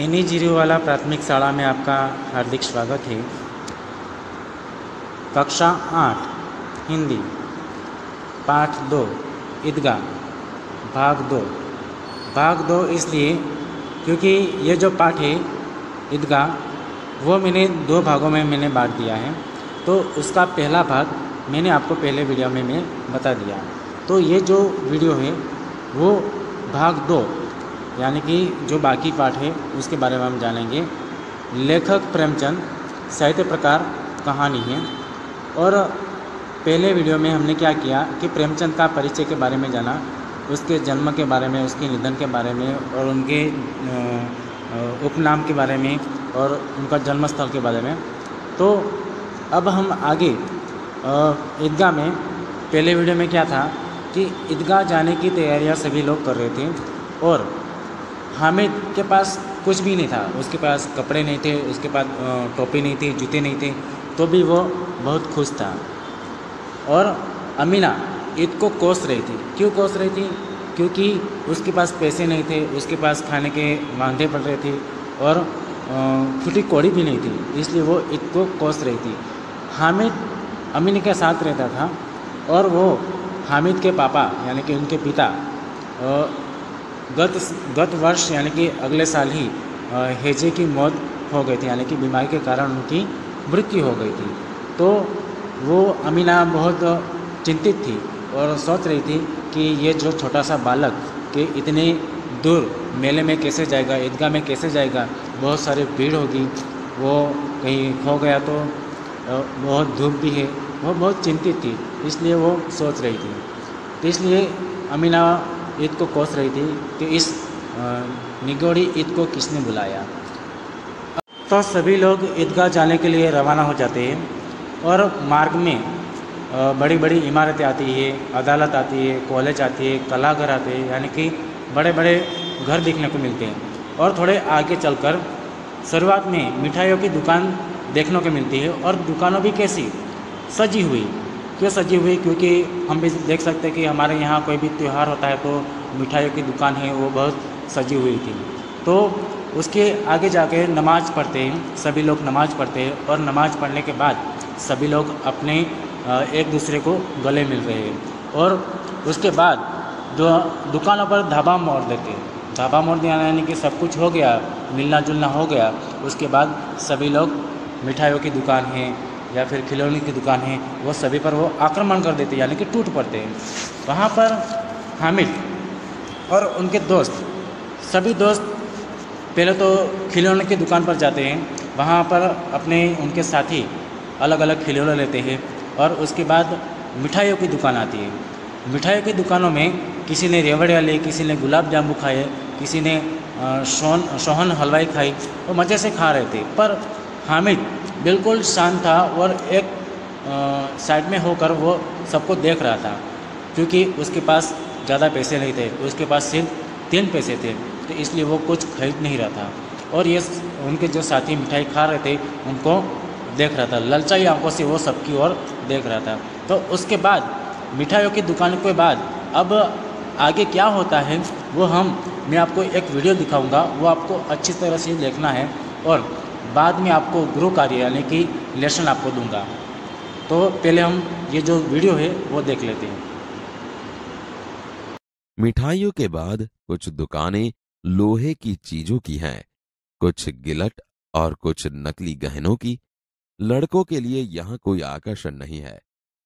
Any जीरीवाला प्राथमिक शाला में आपका हार्दिक स्वागत है। कक्षा 8 हिंदी पाठ 2 ईदगाह भाग 2 इसलिए क्योंकि ये जो पाठ है ईदगाह वो मैंने 2 भागों में मैंने बांट दिया है। तो उसका पहला भाग मैंने आपको पहले वीडियो में मैं बता दिया। तो ये जो वीडियो है वो भाग 2 यानी कि जो बाकी पाठ है उसके बारे में हम जानेंगे। लेखक प्रेमचंद, साहित्य प्रकार कहानी है। और पहले वीडियो में हमने क्या किया कि प्रेमचंद का परिचय के बारे में जाना, उसके जन्म के बारे में, उसके निधन के बारे में और उनके उपनाम के बारे में और उनका जन्म स्थल के बारे में। तो अब हम आगे ईदगाह में, पहले वीडियो में क्या था कि ईदगाह जाने की तैयारियां सभी लोग कर रहे थे और हामिद के पास कुछ भी नहीं था। उसके पास कपड़े नहीं थे, उसके पास टोपी नहीं थी, जूते नहीं थे, तो भी वो बहुत खुश था। और अमीना ईद को कोस रही थी। क्यों कोस रही थी? क्योंकि उसके पास पैसे नहीं थे, उसके पास खाने के वांदे पड़ रहे थे और फूटी कौड़ी भी नहीं थी, इसलिए वो ईद को कोस रही थी। हामिद अमीना के साथ रहता था और वो हामिद के पापा यानी कि उनके पिता गत वर्ष यानी कि अगले साल ही हैजे की मौत हो गई थी, यानी कि बीमारी के कारण उनकी मृत्यु हो गई थी। तो वो अमीना बहुत चिंतित थी और सोच रही थी कि ये जो छोटा सा बालक कि इतने दूर मेले में कैसे जाएगा, ईदगाह में कैसे जाएगा, बहुत सारी भीड़ होगी, वो कहीं खो गया तो बहुत धूप भी है। वो बहुत चिंतित थी, इसलिए वो सोच रही थी। तो इसलिए अमीना ईद को कोस रही थी कि इस निगोड़ी ईद को किसने बुलाया। तो सभी लोग ईदगाह जाने के लिए रवाना हो जाते हैं और मार्ग में बड़ी बड़ी इमारतें आती है, अदालत आती है, कॉलेज आती है, कलाघर आते हैं, यानी कि बड़े बड़े घर देखने को मिलते हैं। और थोड़े आगे चलकर शुरुआत में मिठाइयों की दुकान देखने को मिलती है और दुकानों भी कैसी सजी हुई। क्यों सजी हुई? क्योंकि हम भी देख सकते हैं कि हमारे यहाँ कोई भी त्यौहार होता है तो मिठाइयों की दुकान है वो बहुत सजी हुई थी। तो उसके आगे जाके नमाज़ पढ़ते हैं, सभी लोग नमाज़ पढ़ते हैं और नमाज़ पढ़ने के बाद सभी लोग अपने एक दूसरे को गले मिल रहे हैं। और उसके बाद जो दुकानों पर धाबा मोड़ देते हैं। धाबा मोड़ दिया यानी कि सब कुछ हो गया, मिलना जुलना हो गया। उसके बाद सभी लोग मिठाइयों की दुकान है या फिर खिलौने की दुकान है, वो सभी पर वो आक्रमण कर देते हैं, यानी कि टूट पड़ते हैं। वहाँ पर हामिद और उनके दोस्त, सभी दोस्त पहले तो खिलौने की दुकान पर जाते हैं। वहाँ पर अपने उनके साथी अलग अलग खिलौने लेते हैं और उसके बाद मिठाइयों की दुकान आती है। मिठाइयों की दुकानों में किसी ने रेवड़ियाँ ली, किसी ने गुलाब जामुन खाए, किसी ने सोहन हलवाई खाई और मज़े से खा रहे थे। पर हामिद बिल्कुल शांत था और एक साइड में होकर वो सबको देख रहा था, क्योंकि उसके पास ज़्यादा पैसे नहीं थे, उसके पास सिर्फ 3 पैसे थे, तो इसलिए वो कुछ खरीद नहीं रहा था। और ये उनके जो साथी मिठाई खा रहे थे उनको देख रहा था, ललचाई आंखों से वो सबकी ओर देख रहा था। तो उसके बाद मिठाइयों की दुकान के बाद अब आगे क्या होता है वो मैं आपको एक वीडियो दिखाऊंगा, वो आपको अच्छी तरह से देखना है और बाद में आपको गृह कार्य यानी कि लेसन आपको दूंगा। तो पहले हम ये जो वीडियो है वो देख लेते हैं। मिठाइयों के बाद कुछ दुकानें लोहे की चीजों की हैं, कुछ गिलट और कुछ नकली गहनों की। लड़कों के लिए यहाँ कोई आकर्षण नहीं है,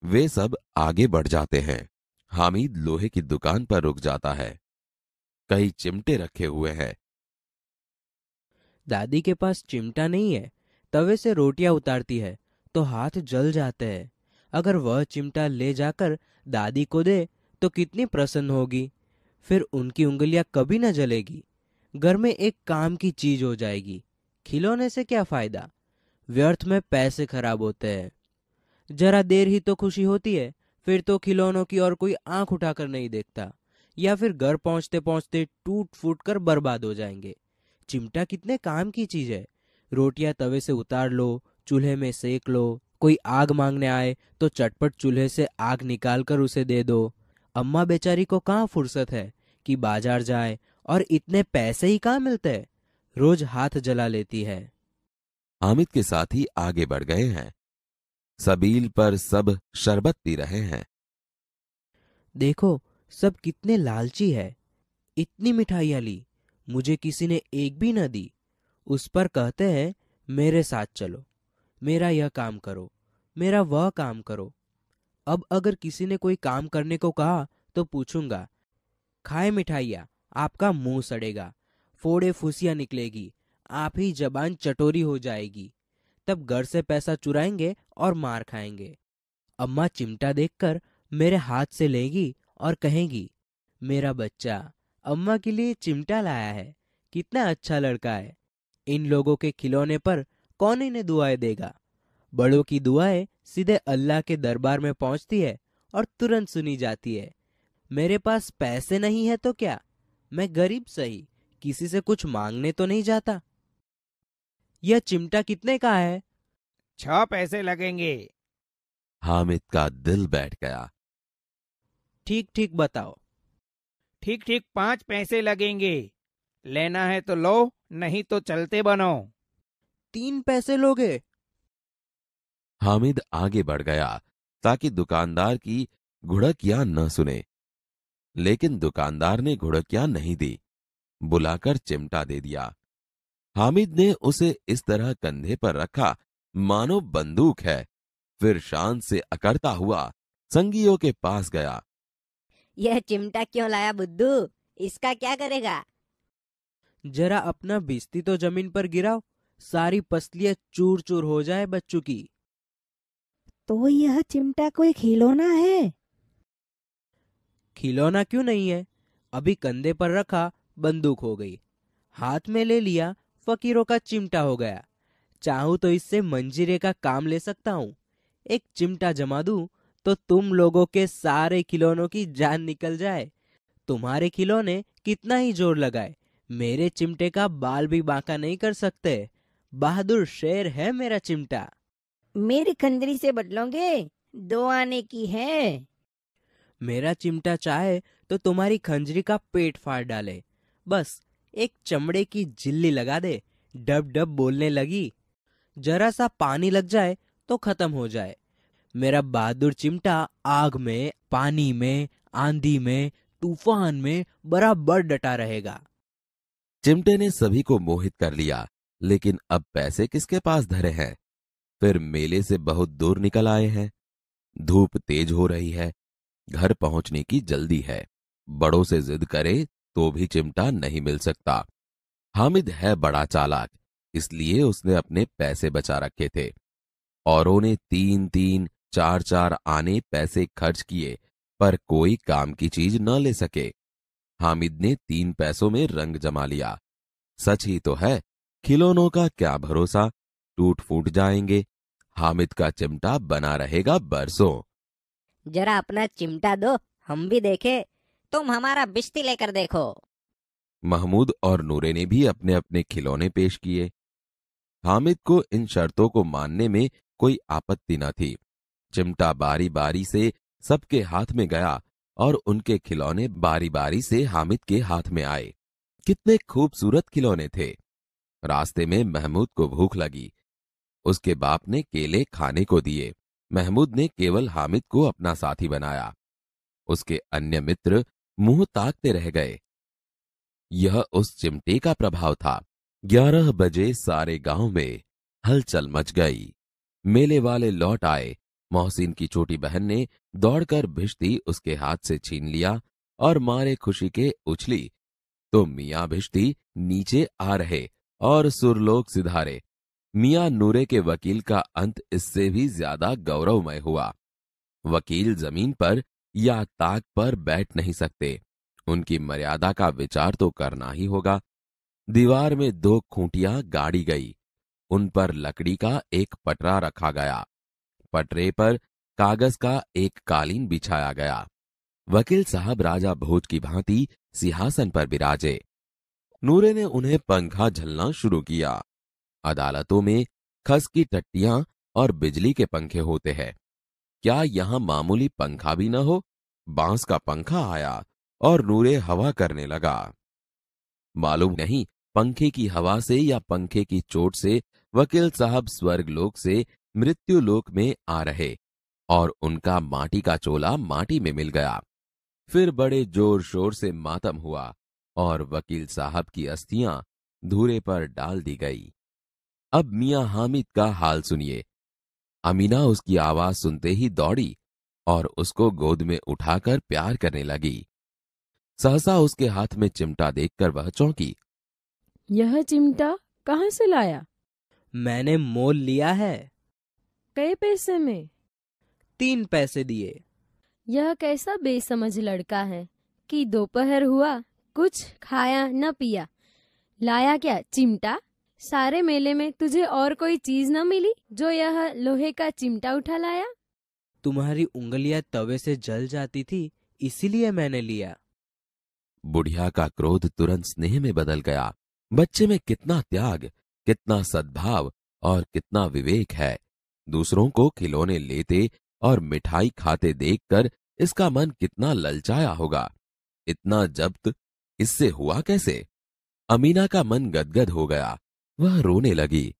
वे सब आगे बढ़ जाते हैं। हामिद लोहे की दुकान पर रुक जाता है। कई चिमटे रखे हुए हैं। दादी के पास चिमटा नहीं है, तवे से रोटियां उतारती है तो हाथ जल जाते हैं। अगर वह चिमटा ले जाकर दादी को दे तो कितनी प्रसन्न होगी, फिर उनकी उंगलियां कभी न जलेगी। घर में एक काम की चीज हो जाएगी। खिलौने से क्या फायदा, व्यर्थ में पैसे खराब होते हैं। जरा देर ही तो खुशी होती है, फिर तो खिलौनों की और कोई आंख उठाकर नहीं देखता, या फिर घर पहुंचते पहुंचते टूट फूट कर बर्बाद हो जाएंगे। चिमटा कितने काम की चीज है। रोटियां तवे से उतार लो, चूल्हे में सेक लो, कोई आग मांगने आए तो चटपट चूल्हे से आग निकाल कर उसे दे दो। अम्मा बेचारी को कहाँ फुर्सत है कि बाजार जाए, और इतने पैसे ही कहाँ मिलते हैं। रोज हाथ जला लेती है। हामिद के साथी आगे बढ़ गए हैं। सबील पर सब शरबत पी रहे हैं। देखो सब कितने लालची है, इतनी मिठाइयाँ ली, मुझे किसी ने एक भी न दी। उस पर कहते हैं मेरे साथ चलो, मेरा यह काम करो, मेरा वह काम करो। अब अगर किसी ने कोई काम करने को कहा तो पूछूंगा, खाए मिठाइयाँ, आपका मुंह सड़ेगा, फोड़े फुसियाँ निकलेगी, आप ही जबान चटोरी हो जाएगी। तब घर से पैसा चुराएंगे और मार खाएंगे। अम्मा चिमटा देखकर मेरे हाथ से लेगी और कहेंगी, मेरा बच्चा अम्मा के लिए चिमटा लाया है, कितना अच्छा लड़का है। इन लोगों के खिलौने पर कौन इन्हें दुआएं देगा। बड़ों की दुआएं सीधे अल्लाह के दरबार में पहुंचती है और तुरंत सुनी जाती है। मेरे पास पैसे नहीं है तो क्या, मैं गरीब सही, किसी से कुछ मांगने तो नहीं जाता। यह चिमटा कितने का है? 6 पैसे लगेंगे। हामिद का दिल बैठ गया। ठीक ठीक बताओ। ठीक ठीक 5 पैसे लगेंगे। लेना है तो लो, नहीं तो चलते बनो। 3 पैसे लोगे? हामिद आगे बढ़ गया ताकि दुकानदार की घुड़कियां न सुने, लेकिन दुकानदार ने घुड़कियां नहीं दी, बुलाकर चिमटा दे दिया। हामिद ने उसे इस तरह कंधे पर रखा मानो बंदूक है, फिर शान से अकड़ता हुआ संगियों के पास गया। यह चिमटा क्यों लाया बुद्धू, इसका क्या करेगा? जरा अपना बिस्ती तो जमीन पर गिराओ, सारी पसलियां चूर चूर हो जाए बच्चों की। तो यह चिमटा कोई खिलौना है? खिलौना क्यों नहीं है, अभी कंधे पर रखा बंदूक हो गई, हाथ में ले लिया फकीरों का चिमटा हो गया। चाहूं तो इससे मंजीरे का काम ले सकता हूँ। एक चिमटा जमा दूं तो तुम लोगों के सारे खिलौनों की जान निकल जाए। तुम्हारे खिलौने कितना ही जोर लगाए, मेरे चिमटे का बाल भी बांका नहीं कर सकते। बहादुर शेर है मेरा चिमटा। मेरी खंजरी से बदलोगे? 2 आने की है। मेरा चिमटा चाहे तो तुम्हारी खंजरी का पेट फाड़ डाले, बस एक चमड़े की झिल्ली लगा दे, डब डब बोलने लगी, जरा सा पानी लग जाए तो खत्म हो जाए। मेरा बहादुर चिमटा आग में, पानी में, आंधी में, तूफान में बराबर डटा रहेगा। चिमटे ने सभी को मोहित कर लिया, लेकिन अब पैसे किसके पास धरे हैं। फिर मेले से बहुत दूर निकल आए हैं। धूप तेज हो रही है, घर पहुंचने की जल्दी है। बड़ों से जिद करे तो भी चिमटा नहीं मिल सकता। हामिद है बड़ा चालाक, इसलिए उसने अपने पैसे बचा रखे थे। औरों ने 3-3, 4-4 आने पैसे खर्च किए, पर कोई काम की चीज न ले सके। हामिद ने 3 पैसों में रंग जमा लिया। सच ही तो है, खिलौनों का क्या भरोसा, टूट फूट जाएंगे। हामिद का चिमटा बना रहेगा बरसों। जरा अपना चिमटा दो, हम भी देखे। तुम हमारा बिस्ती लेकर देखो। महमूद और नूरे ने भी अपने अपने खिलौने पेश किए। हामिद को इन शर्तों को मानने में कोई आपत्ति न थी। चिमटा बारी बारी से सबके हाथ में गया और उनके खिलौने बारी बारी से हामिद के हाथ में आए। कितने खूबसूरत खिलौने थे। रास्ते में महमूद को भूख लगी। उसके बाप ने केले खाने को दिए। महमूद ने केवल हामिद को अपना साथी बनाया। उसके अन्य मित्र मुंह ताकते रह गए। यह उस चिमटे का प्रभाव था। 11 बजे सारे गांव में हलचल मच गई। मेले वाले लौट आए। मोहसिन की छोटी बहन ने दौड़कर भिश्ती उसके हाथ से छीन लिया और मारे खुशी के उछली तो मियां भिश्ती नीचे आ रहे और सुरलोक सिधारे। मियां नूरे के वकील का अंत इससे भी ज्यादा गौरवमय हुआ। वकील जमीन पर या ताक पर बैठ नहीं सकते, उनकी मर्यादा का विचार तो करना ही होगा। दीवार में 2 खूंटियां गाड़ी गई, उन पर लकड़ी का एक पटरा रखा गया। पटरे पर कागज का एक कालीन बिछाया गया। वकील साहब राजा भोज की भांति सिंहासन पर बिराजे। नूरे ने उन्हें पंखा झलना शुरू किया। अदालतों में खस की टट्टियां और बिजली के पंखे होते हैं, क्या यहां मामूली पंखा भी न हो? बांस का पंखा आया और नूरे हवा करने लगा। मालूम नहीं पंखे की हवा से या पंखे की चोट से वकील साहब स्वर्गलोक से मृत्युलोक में आ रहे और उनका माटी का चोला माटी में मिल गया। फिर बड़े जोर शोर से मातम हुआ और वकील साहब की अस्थियां धूरे पर डाल दी गई। अब मियां हामिद का हाल सुनिए। अमीना उसकी आवाज सुनते ही दौड़ी और उसको गोद में उठाकर प्यार करने लगी। सहसा उसके हाथ में चिमटा देखकर वह चौंकी। यह चिमटा कहाँ से लाया? मैंने मोल लिया है। कई पैसे में? 3 पैसे दिए। यह कैसा बेसमझ लड़का है कि दोपहर हुआ कुछ खाया न पिया, लाया क्या चिमटा? सारे मेले में तुझे और कोई चीज न मिली जो यह लोहे का चिमटा उठा लाया? तुम्हारी उंगलियां तवे से जल जाती थी, इसीलिए मैंने लिया। बुढ़िया का क्रोध तुरंत स्नेह में बदल गया। बच्चे में कितना त्याग, कितना सद्भाव और कितना विवेक है। दूसरों को खिलौने लेते और मिठाई खाते देखकर इसका मन कितना ललचाया होगा। इतना जब्त इससे हुआ कैसे? अमीना का मन गदगद हो गया। वह रोने लगी।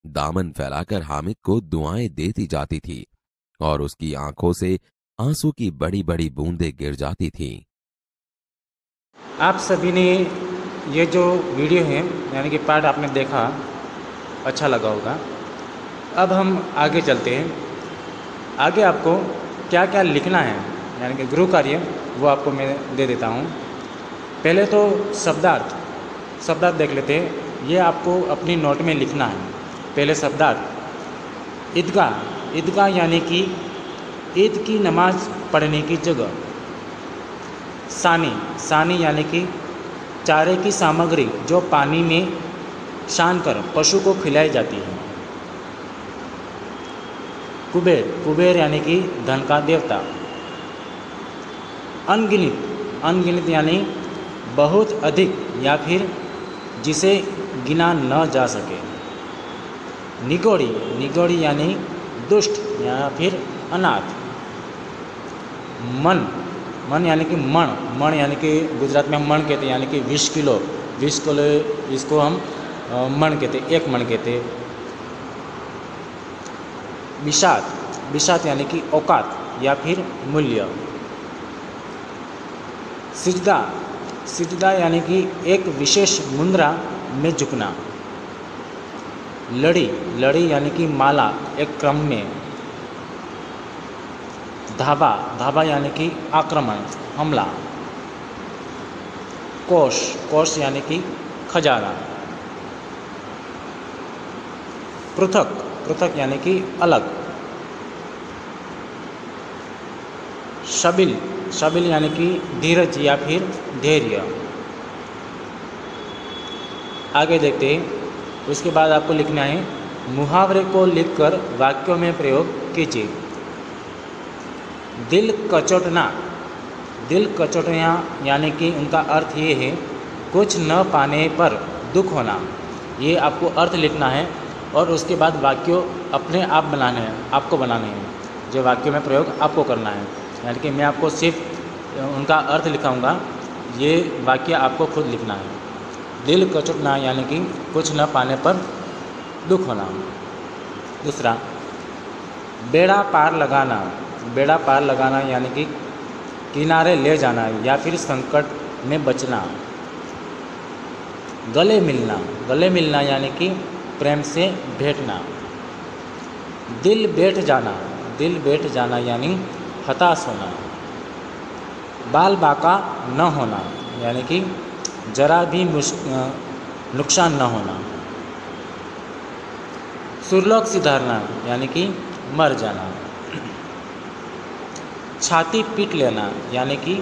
दामन फैलाकर हामिद को दुआएं देती जाती थी और उसकी आंखों से आंसू की बड़ी बड़ी बूंदें गिर जाती थीं। आप सभी ने ये जो वीडियो है यानी कि पार्ट आपने देखा, अच्छा लगा होगा। अब हम आगे चलते हैं। आगे आपको क्या क्या लिखना है यानी कि गृह कार्य, वो आपको मैं दे देता हूँ। पहले तो शब्दार्थ देख लेते हैं। ये आपको अपनी नोट में लिखना है। पहले शब्दार्थ। ईदगाह यानी कि ईद की नमाज पढ़ने की जगह। सानी यानी कि चारे की सामग्री जो पानी में सान कर पशु को खिलाई जाती है। कुबेर यानी कि धन का देवता। अनगिनत यानी बहुत अधिक या फिर जिसे गिना न जा सके। निगोड़ी यानी दुष्ट या फिर अनाथ। मन यानी कि मण यानी कि गुजरात में हम मण कहते हैं, यानी कि 20 किलो इसको हम मण कहते, 1 मण कहते। बिशात यानी कि औकात या फिर मूल्य। सिजदा यानी कि एक विशेष मुद्रा में झुकना। लड़ी यानी कि माला, एक क्रम में। धाबा यानी कि आक्रमण, हमला। कोश यानी कि खजाना। पृथक यानी कि अलग। शबिल यानी कि धीरज या फिर धैर्य। आगे देखते हैं। उसके बाद आपको लिखना है, मुहावरे को लिखकर वाक्यों में प्रयोग कीजिए। दिल कचोटना यानी कि उनका अर्थ ये है कुछ न पाने पर दुख होना। ये आपको अर्थ लिखना है और उसके बाद वाक्यों अपने आप आपको बनाने हैं। जो वाक्यों में प्रयोग आपको करना है, यानी कि मैं आपको सिर्फ उनका अर्थ लिखाऊंगा, ये वाक्य आपको खुद लिखना है। दिल कचोटना यानी कि कुछ न पाने पर दुख होना। दूसरा, बेड़ा पार लगाना यानी कि किनारे ले जाना या फिर संकट में बचना। गले मिलना यानी कि प्रेम से भेंटना। दिल बैठ जाना यानी हताश होना। बाल बाका न होना यानी कि जरा भी नुकसान न होना। सुरलोक सिधारना यानी कि मर जाना। छाती पीट लेना यानी कि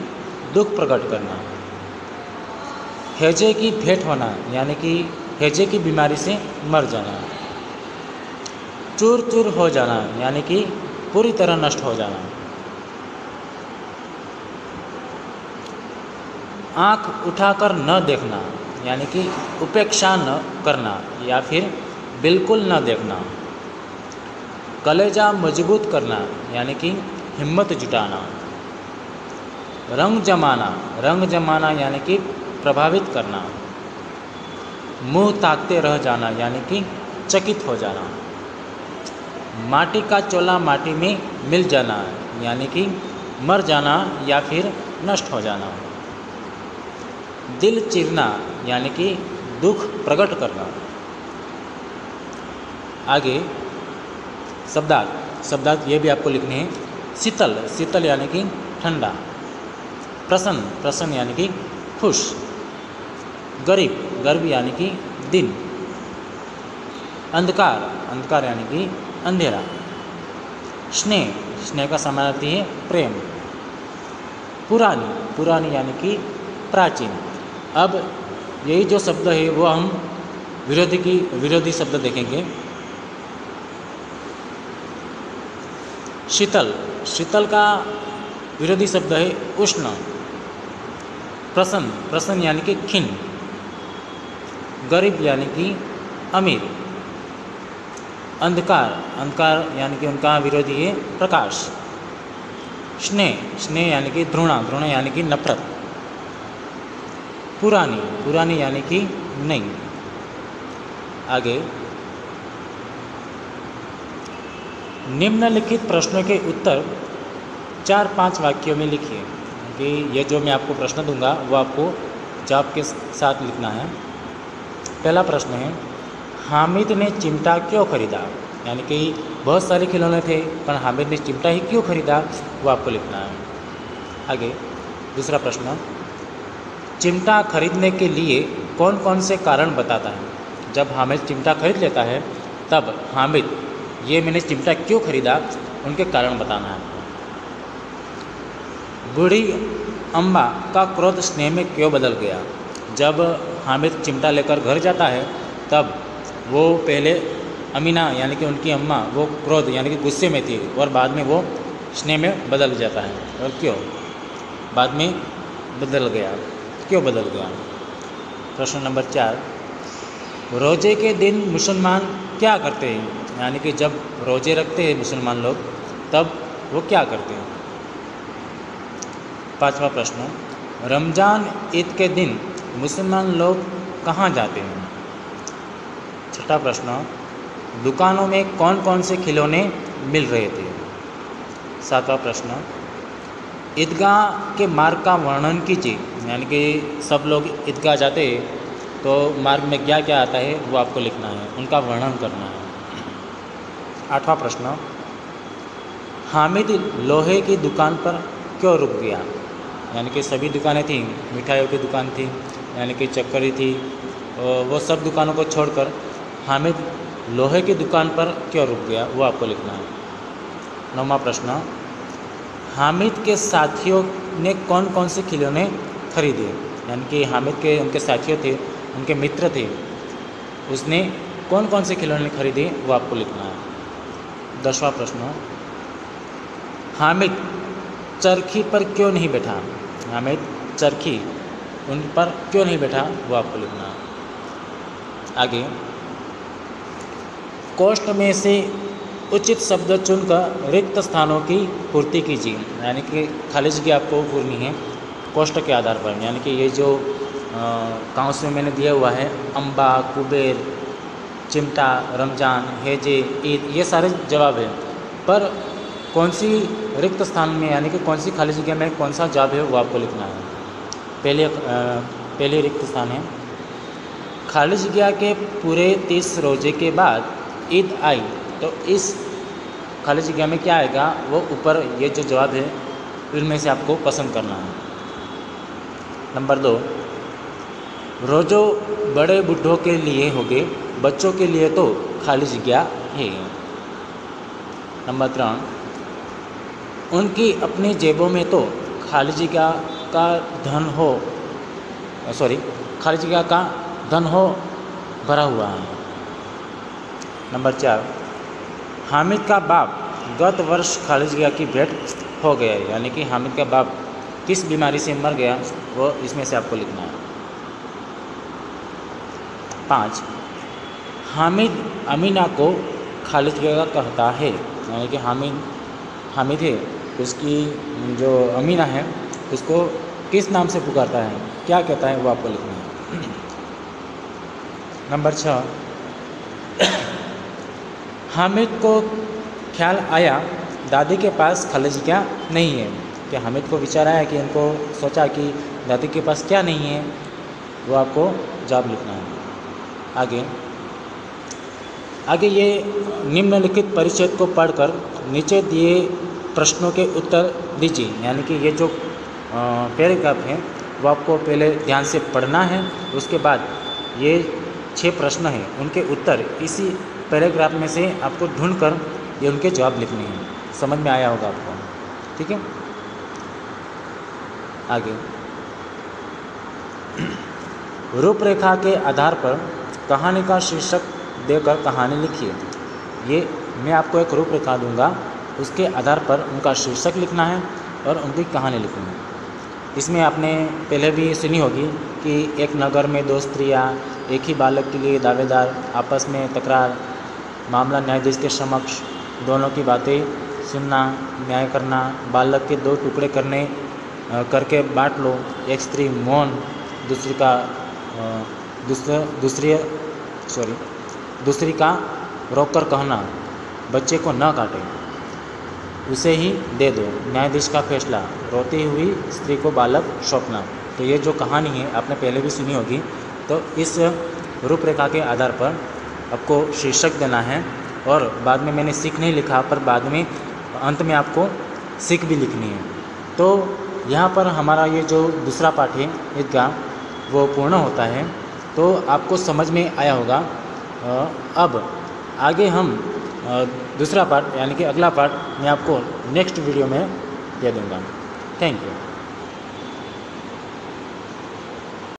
दुख प्रकट करना। हैजे की भेंट होना यानी कि हैजे की बीमारी से मर जाना। चूर चूर हो जाना यानी कि पूरी तरह नष्ट हो जाना। आँख उठाकर न देखना यानी कि उपेक्षा न करना या फिर बिल्कुल न देखना। कलेजा मजबूत करना यानी कि हिम्मत जुटाना। रंग जमाना यानी कि प्रभावित करना। मुंह ताकते रह जाना यानी कि चकित हो जाना। माटी का चोला माटी में मिल जाना यानी कि मर जाना या फिर नष्ट हो जाना। दिल चीरना यानी कि दुख प्रकट करना। आगे शब्दार्थ ये भी आपको लिखने हैं। शीतल यानी कि ठंडा। प्रसन्न यानी कि खुश। गरीब यानी कि दिन। अंधकार यानी कि अंधेरा। स्नेह का समानार्थी है प्रेम। पुरानी यानी कि प्राचीन। अब यही जो शब्द है वो हम विरोधी शब्द देखेंगे। शीतल का विरोधी शब्द है उष्ण। प्रसन्न यानी कि खिन। गरीब यानी कि अमीर। अंधकार यानी कि उनका विरोधी है प्रकाश। स्नेह यानी कि द्रोणा यानी कि नफरत। पुरानी यानी कि नहीं। आगे निम्नलिखित प्रश्नों के उत्तर 4-5 वाक्यों में लिखिए। कि ये जो मैं आपको प्रश्न दूंगा वो आपको जवाब के साथ लिखना है। पहला प्रश्न है, हामिद ने चिमटा क्यों खरीदा? यानी कि बहुत सारे खिलौने थे पर हामिद ने चिमटा ही क्यों खरीदा, वो आपको लिखना है। आगे दूसरा प्रश्न, चिमटा खरीदने के लिए कौन कौन से कारण बताता है? जब हामिद चिमटा खरीद लेता है तब हामिद ये मैंने चिमटा क्यों खरीदा उनके कारण बताना है। बूढ़ी अम्मा का क्रोध स्नेह में क्यों बदल गया? जब हामिद चिमटा लेकर घर जाता है तब वो पहले अमीना यानी कि उनकी अम्मा वो क्रोध यानी कि गुस्से में थी और बाद में वो स्नेह में बदल जाता है। और क्यों बाद में बदल गया, क्यों बदल गया? प्रश्न नंबर 4, रोजे के दिन मुसलमान क्या करते हैं? यानी कि जब रोजे रखते हैं मुसलमान लोग तब वो क्या करते हैं? 5वां प्रश्न, रमज़ान ईद के दिन मुसलमान लोग कहाँ जाते हैं? 6ठा प्रश्न, दुकानों में कौन कौन से खिलौने मिल रहे थे? 7वां प्रश्न, ईदगाह के मार्ग का वर्णन कीजिए। यानी कि सब लोग ईदगाह जाते हैं तो मार्ग में क्या क्या आता है वो आपको लिखना है, उनका वर्णन करना है। 8वां प्रश्न, हामिद लोहे की दुकान पर क्यों रुक गया? यानी कि सभी दुकानें थीं, मिठाइयों की दुकान थी यानी कि चक्करी थी, वो सब दुकानों को छोड़कर हामिद लोहे की दुकान पर क्यों रुक गया वो आपको लिखना है। 9वां प्रश्न, हामिद के साथियों ने कौन कौन से खिलौने खरीदे? यानी कि हामिद के उनके साथियों थे, उनके मित्र थे, उसने कौन कौन से खिलौने खरीदे वो आपको लिखना है। 10वां प्रश्न, हामिद चरखी पर क्यों नहीं बैठा? हामिद चरखी उन पर क्यों नहीं बैठा वो आपको लिखना है। आगे कोष्ठ में से उचित शब्द चुनकर रिक्त स्थानों की पूर्ति कीजिए। यानी कि खाली जगह आपको पूरनी है कोष्ठ के आधार पर। यानी कि ये जो काउंस में मैंने दिया हुआ है, अम्बा, कुबेर, चिमटा, रमज़ान, हेजे, ईद, ये सारे जवाब हैं, पर कौन सी रिक्त स्थान में यानी कि कौन सी खाली जगह में कौन सा जवाब है वो आपको लिखना है। पहले रिक्त स्थान है, खाली जगह के पूरे 30 रोजे के बाद ईद आई, तो इस खाली जगह में क्या आएगा वो ऊपर ये जो जवाब है इनमें से आपको पसंद करना है। नंबर 2, रोज़ो बड़े बूढ़ों के लिए हो गए, बच्चों के लिए तो खाली जगह है। नंबर 3, उनकी अपनी जेबों में तो खाली जगह का धन हो भरा हुआ है। नंबर 4, हामिद का बाप गत वर्ष खाली जगह की भेंट हो गया है। यानी कि हामिद का बाप किस बीमारी से मर गया वो इसमें से आपको लिखना है। 5, हामिद अमीना को खाली जगह कहता है। यानी कि हामिद है, उसकी जो अमीना है उसको किस नाम से पुकारता है, क्या कहता है वो आपको लिखना है। नंबर 6, हामिद को ख्याल आया दादी के पास खलज क्या नहीं है। कि हामिद को विचार आया कि इनको सोचा कि दादी के पास क्या नहीं है, वो आपको जवाब लिखना है। आगे ये निम्नलिखित परिच्छेद को पढ़कर नीचे दिए प्रश्नों के उत्तर दीजिए। यानी कि ये जो पैराग्राफ है वो आपको पहले ध्यान से पढ़ना है, उसके बाद ये 6 प्रश्न हैं उनके उत्तर इसी पैराग्राफ में से आपको ढूंढकर ये उनके जवाब लिखने हैं। समझ में आया होगा आपको, ठीक है। आगे रूपरेखा के आधार पर कहानी का शीर्षक देकर कहानी लिखिए। ये मैं आपको एक रूपरेखा दूंगा, उसके आधार पर उनका शीर्षक लिखना है और उनकी कहानी लिखनी है। इसमें आपने पहले भी सुनी होगी कि एक नगर में 2 स्त्रियाँ, एक ही बालक के लिए दावेदार, आपस में तकरार, मामला न्यायाधीश के समक्ष, दोनों की बातें सुनना, न्याय करना, बालक के 2 टुकड़े करके बांट लो, एक स्त्री मौन, दूसरी का रोककर कहना, बच्चे को न काटे, उसे ही दे दो, न्यायाधीश का फैसला, रोती हुई स्त्री को बालक सौंपना। तो ये जो कहानी है आपने पहले भी सुनी होगी। तो इस रूपरेखा के आधार पर आपको शीर्षक देना है और बाद में मैंने सीख नहीं लिखा, पर बाद में अंत में आपको सीख भी लिखनी है। तो यहाँ पर हमारा ये जो दूसरा पाठ है इसका वो पूर्ण होता है। तो आपको समझ में आया होगा। अब आगे हम दूसरा पार्ट यानी कि अगला पार्ट मैं आपको नेक्स्ट वीडियो में दे दूँगा। Thank you.